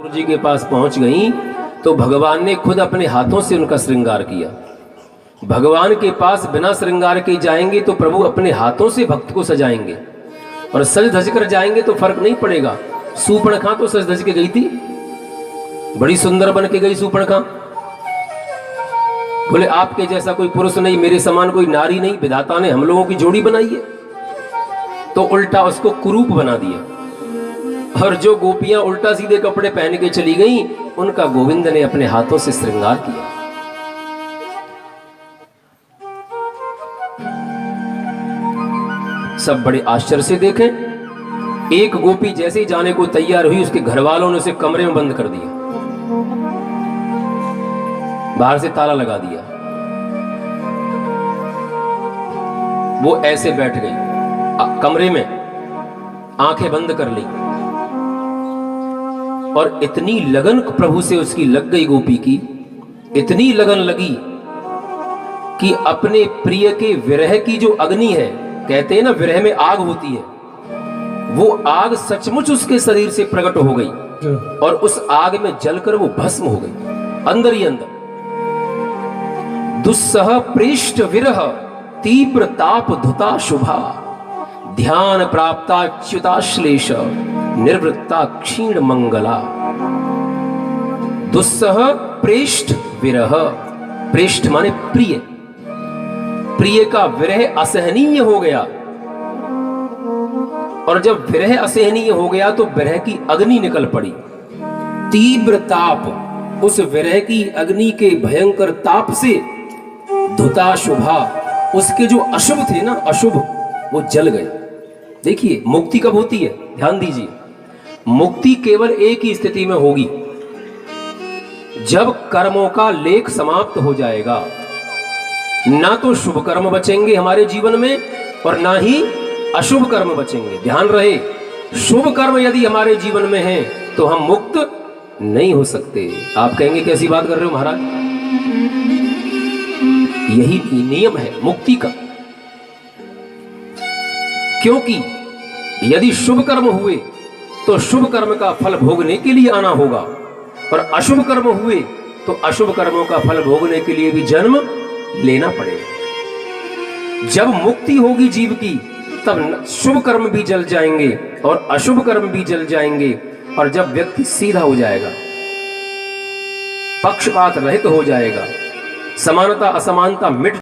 गुरु जी के पास पहुंच गई तो भगवान ने खुद अपने हाथों से उनका श्रृंगार किया। भगवान के पास बिना श्रृंगार के जाएंगे तो प्रभु अपने हाथों से भक्त को सजाएंगे, और सज धज कर जाएंगे तो फर्क नहीं पड़ेगा। सूर्पणखा तो सज धज के गई थी, बड़ी सुंदर बन के गई सूर्पणखा। बोले आपके जैसा कोई पुरुष नहीं, मेरे समान कोई नारी नहीं, विधाता ने हम लोगों की जोड़ी बनाई है। तो उल्टा उसको कुरूप बना दिया, और जो गोपियां उल्टा सीधे कपड़े पहन के चली गईं, उनका गोविंद ने अपने हाथों से श्रृंगार किया। सब बड़े आश्चर्य से देखें। एक गोपी जैसे ही जाने को तैयार हुई, उसके घर वालों ने उसे कमरे में बंद कर दिया, बाहर से ताला लगा दिया। वो ऐसे बैठ गई कमरे में, आंखें बंद कर ली, और इतनी लगन प्रभु से उसकी लग गई, गोपी की इतनी लगन लगी कि अपने प्रिय के विरह की जो अग्नि है, कहते हैं ना विरह में आग होती है, वो आग सचमुच उसके शरीर से प्रकट हो गई, और उस आग में जलकर वो भस्म हो गई अंदर ही अंदर। दुस्सह प्रेष्ठ विरह तीव्र ताप धुता शुभा, ध्यान प्राप्ताच्युताश्लेष निर्वृत्ता क्षीण मंगला। दुस्सह प्रेष्ठ विरह, प्रेष्ठ माने प्रिय, प्रिय का विरह असहनीय हो गया, और जब विरह असहनीय हो गया तो विरह की अग्नि निकल पड़ी। तीव्र ताप, उस विरह की अग्नि के भयंकर ताप से धुता शुभा, उसके जो अशुभ थे ना, अशुभ वो जल गए। देखिए मुक्ति कब होती है, ध्यान दीजिए। मुक्ति केवल एक ही स्थिति में होगी, जब कर्मों का लेख समाप्त हो जाएगा। ना तो शुभ कर्म बचेंगे हमारे जीवन में, और ना ही अशुभ कर्म बचेंगे। ध्यान रहे, शुभ कर्म यदि हमारे जीवन में है तो हम मुक्त नहीं हो सकते। आप कहेंगे कैसी बात कर रहे हो महाराज, यही नियम है मुक्ति का। क्योंकि यदि शुभ कर्म हुए तो शुभ कर्म का फल भोगने के लिए आना होगा, और अशुभ कर्म हुए तो अशुभ कर्मों का फल भोगने के लिए भी जन्म लेना पड़ेगा। जब मुक्ति होगी जीव की, तब शुभ कर्म भी जल जाएंगे और अशुभ कर्म भी जल जाएंगे, और जब व्यक्ति सीधा हो जाएगा, पक्षपात रहित हो जाएगा, समानता असमानता मिट